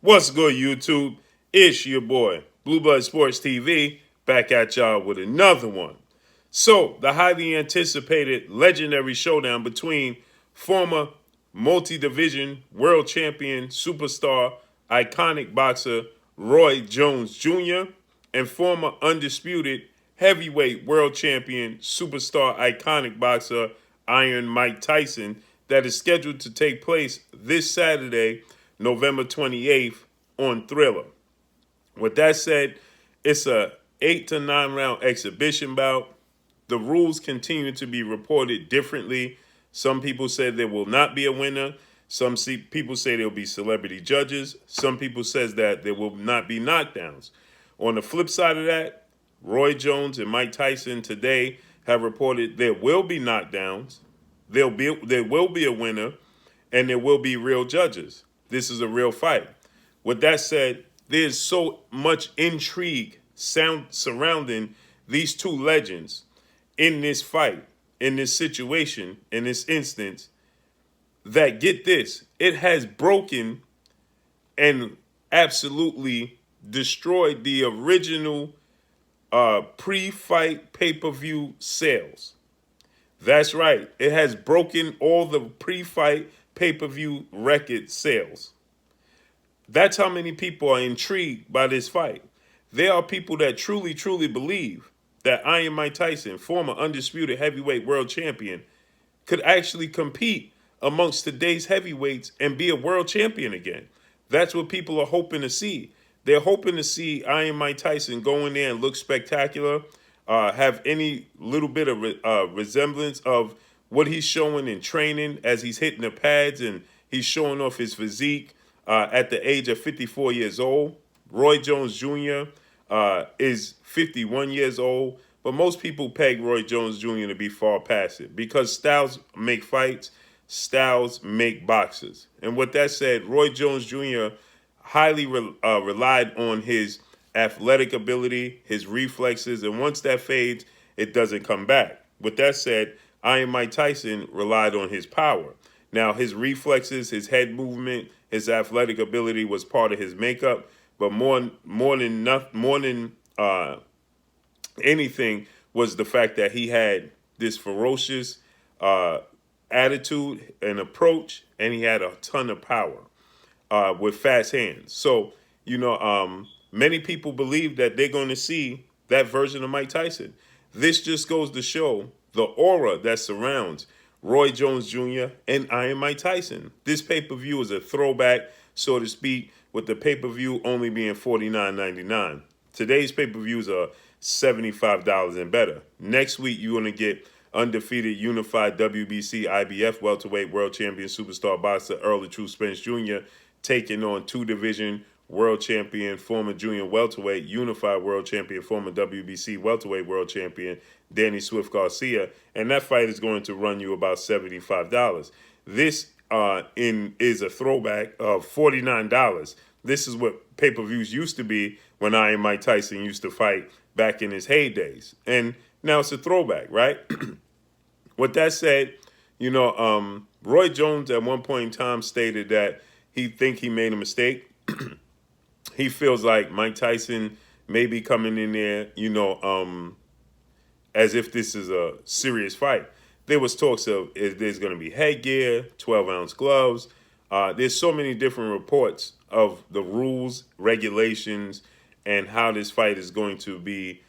What's good, YouTube? It's your boy, Blue Blood Sports TV, back at y'all with another one. So, the highly anticipated legendary showdown between former multi division world champion, superstar, iconic boxer Roy Jones Jr. and former undisputed heavyweight world champion, superstar, iconic boxer Iron Mike Tyson that is scheduled to take place this Saturday, November 28th on Thriller. With that said, it's a 8 to 9 round exhibition bout. The rules continue to be reported differently. Some people said there will not be a winner. People say there will be celebrity judges. Some people says that there will not be knockdowns. On the flip side of that, Roy Jones and Mike Tyson today have reported there will be knockdowns. There will be a winner, and there will be real judges. This is a real fight. With that said, there's so much intrigue surrounding these two legends in this fight, in this situation, in this instance, that get this, it has broken and absolutely destroyed the original pre-fight pay-per-view sales. That's right. It has broken all the pre-fight pay-per-view record sales. That's how many people are intrigued by this fight. There are people that truly, truly believe that Iron Mike Tyson, former undisputed heavyweight world champion, could actually compete amongst today's heavyweights and be a world champion again. That's what people are hoping to see. They're hoping to see Iron Mike Tyson go in there and look spectacular, have any little bit of resemblance of what he's showing in training as he's hitting the pads and he's showing off his physique at the age of 54 years old. Roy Jones Jr. Is 51 years old, but most people peg Roy Jones Jr. to be far past it because styles make fights, styles make boxers. And with that said, Roy Jones Jr. highly relied on his athletic ability, his reflexes, and once that fades, it doesn't come back. With that said, Iron Mike Tyson relied on his power. Now, his reflexes, his head movement, his athletic ability was part of his makeup, but more than anything was the fact that he had this ferocious attitude and approach, and he had a ton of power with fast hands. So, many people believe that they're going to see that version of Mike Tyson. This just goes to show the aura that surrounds Roy Jones Jr. and Iron Mike Tyson. This pay-per-view is a throwback, so to speak, with the pay-per-view only being $49.99. Today's pay-per-views are $75 and better. Next week, you're going to get undefeated unified WBC IBF welterweight world champion superstar boxer Earl the Truth Spence Jr. taking on two-division world champion, former junior welterweight, unified world champion, former WBC welterweight world champion, Danny Swift Garcia. And that fight is going to run you about $75. This is a throwback of $49. This is what pay-per-views used to be when Iron Mike Tyson used to fight back in his heydays. And now it's a throwback, right? With that said, Roy Jones at one point in time stated that he made a mistake. He feels like Mike Tyson may be coming in there, as if this is a serious fight. There was talks of if there's going to be headgear, 12-ounce gloves. There's so many different reports of the rules, regulations, and how this fight is going to be,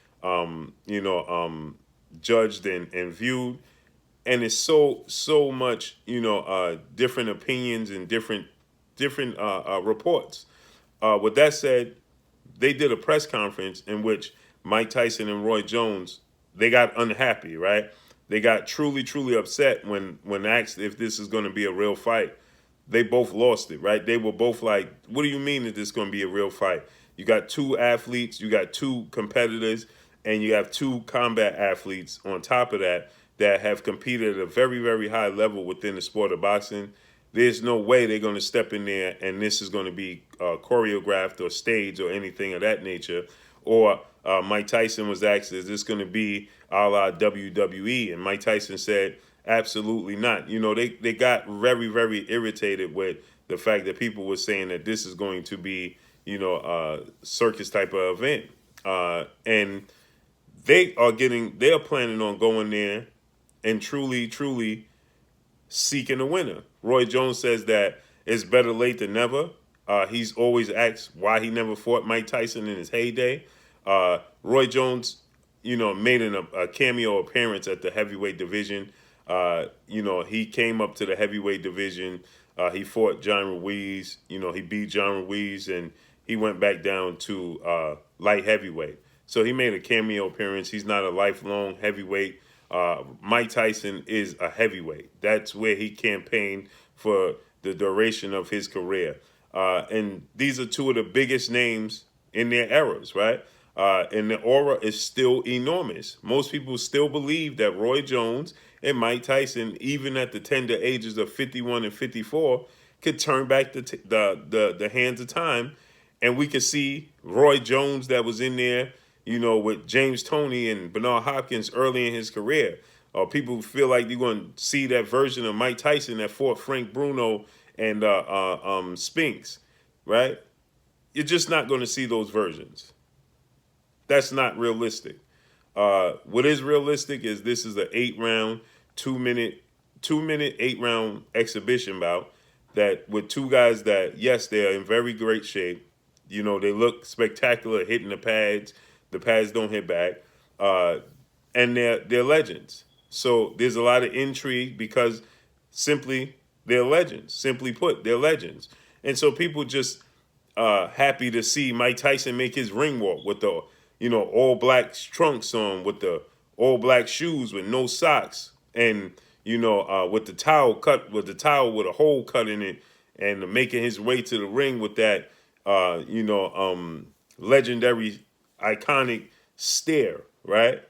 judged and viewed. And it's so much, different opinions and different reports. With that said, they did a press conference in which Mike Tyson and Roy Jones, they got unhappy, right? They got truly, truly upset when asked if this is going to be a real fight. They both lost it, right? They were both like, what do you mean that this is going to be a real fight? You got two athletes, you got two competitors, and you have two combat athletes on top of that have competed at a very, very high level within the sport of boxing. There's no way they're going to step in there and this is going to be choreographed or staged or anything of that nature. Or Mike Tyson was asked, is this going to be a la WWE? And Mike Tyson said, absolutely not. They got very, very irritated with the fact that people were saying that this is going to be, a circus type of event. And they are planning on going there and truly seeking a winner. Roy Jones says that it's better late than never. He's always asked why he never fought Mike Tyson in his heyday. Roy Jones, made a cameo appearance at the heavyweight division. He came up to the heavyweight division. He fought John Ruiz. He beat John Ruiz, and he went back down to light heavyweight. So he made a cameo appearance. He's not a lifelong heavyweight. Mike Tyson is a heavyweight. That's where he campaigned for the duration of his career. And these are two of the biggest names in their eras, right? And the aura is still enormous. Most people still believe that Roy Jones and Mike Tyson, even at the tender ages of 51 and 54, could turn back the hands of time. And we could see Roy Jones that was in there, with James Toney and Bernard Hopkins early in his career. People feel like you're going to see that version of Mike Tyson that fought Frank Bruno and Spinks, right? You're just not going to see those versions. That's not realistic. What is realistic is this is an 8-round, 2-minute, 8-round exhibition bout that with two guys that, yes, they're in very great shape. They look spectacular hitting the pads. The pads don't hit back. And they're legends. So there's a lot of intrigue because simply they're legends. Simply put, they're legends. And so people just happy to see Mike Tyson make his ring walk with the, all black trunks on, with the all black shoes with no socks, and with the towel with a hole cut in it, and making his way to the ring with that legendary iconic stare, right?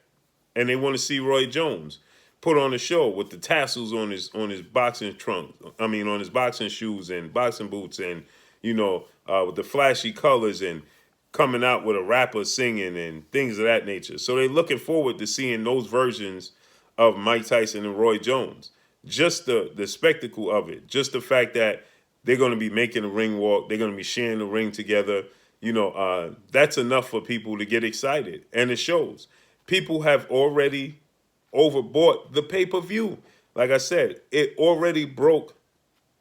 And they want to see Roy Jones put on a show with the tassels on his boxing trunk. On his boxing shoes and boxing boots, and with the flashy colors, and coming out with a rapper singing and things of that nature. So they're looking forward to seeing those versions of Mike Tyson and Roy Jones. Just the spectacle of it. Just the fact that they're going to be making a ring walk. They're going to be sharing the ring together. That's enough for people to get excited. And it shows. People have already overbought the pay-per-view. Like I said, it already broke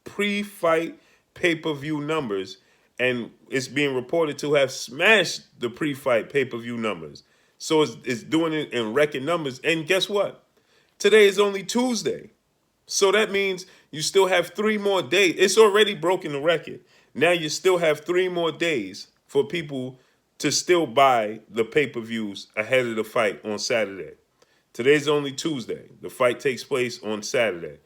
pre-fight pay-per-view numbers, and it's being reported to have smashed the pre-fight pay-per-view numbers. So it's doing it in record numbers. And guess what? Today is only Tuesday. So that means you still have 3 more days. It's already broken the record. Now you still have 3 more days for people to still buy the pay-per-views ahead of the fight on Saturday. Today's only Tuesday. The fight takes place on Saturday.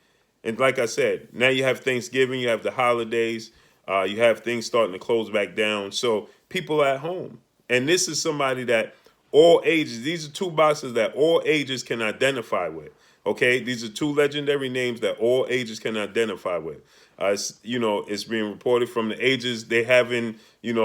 And like I said, now you have Thanksgiving, you have the holidays, you have things starting to close back down. So people are at home. And this is somebody that all ages, these are 2 boxers that all ages can identify with. Okay, these are 2 legendary names that all ages can identify with. It's being reported from the ages they having, they're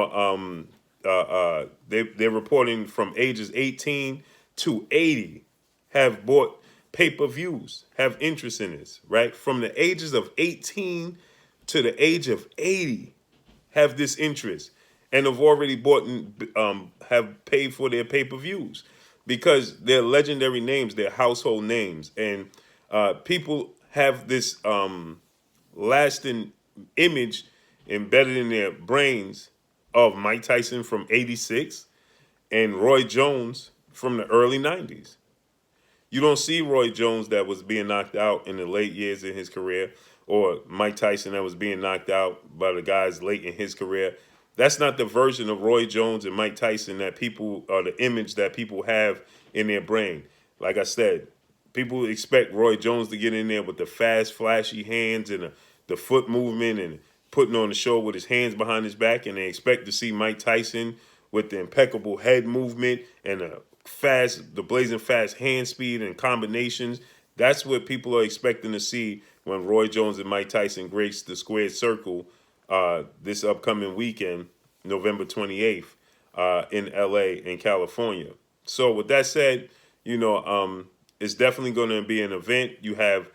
reporting from ages 18 to 80 have bought pay-per-views, have interest in this, right? From the ages of 18 to the age of 80 have this interest and have already bought and have paid for their pay-per-views because they're legendary names, they're household names. And people have this lasting image embedded in their brains of Mike Tyson from 86 and Roy Jones from the early 90s. You don't see Roy Jones that was being knocked out in the late years in his career, or Mike Tyson that was being knocked out by the guys late in his career. That's not the version of Roy Jones and Mike Tyson that people, or the image that people have in their brain. Like I said, people expect Roy Jones to get in there with the fast, flashy hands and the foot movement and putting on the show with his hands behind his back, and they expect to see Mike Tyson with the impeccable head movement and the blazing fast hand speed and combinations. That's what people are expecting to see when Roy Jones and Mike Tyson grace the squared circle this upcoming weekend, November 28th, in LA in California. So with that said, it's definitely going to be an event. You have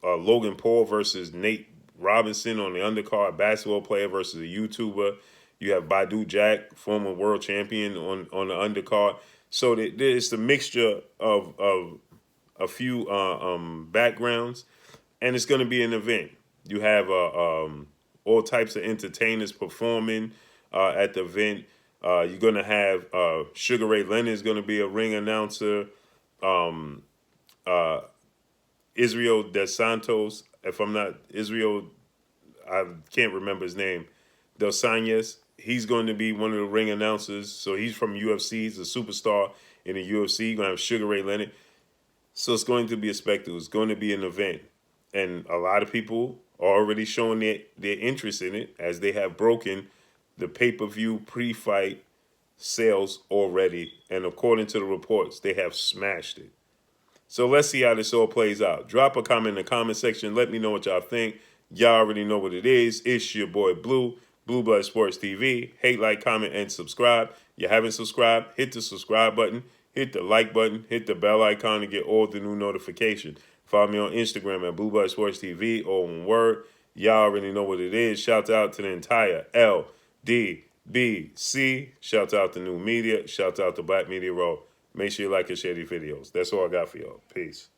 Logan Paul versus Nate Robinson on the undercard, basketball player versus a YouTuber. You have Badu Jack, former world champion, on the undercard. So there's the mixture of a few backgrounds, and it's going to be an event. You have all types of entertainers performing at the event. You're going to have Sugar Ray Leonard is going to be a ring announcer. Israel Dos Santos, if I'm not Israel, I can't remember his name. Dos Santos, he's going to be one of the ring announcers. So he's from UFC. He's a superstar in the UFC. You're going to have Sugar Ray Leonard. So it's going to be a spectacle. It's going to be an event. And a lot of people are already showing their interest in it, as they have broken the pay-per-view pre-fight sales already. And according to the reports, they have smashed it. So let's see how this all plays out. Drop a comment in the comment section. Let me know what y'all think. Y'all already know what it is. It's your boy Blue, Blue Blood Sports TV. Hate, like, comment, and subscribe. You haven't subscribed, hit the subscribe button, hit the like button, hit the bell icon to get all the new notifications. Follow me on Instagram at Blue Blood Sports TV, all one word. Y'all already know what it is. Shout out to the entire LDBC. Shout out to New Media. Shout out to Black Media Row. Make sure you like and share these videos. That's all I got for y'all. Peace.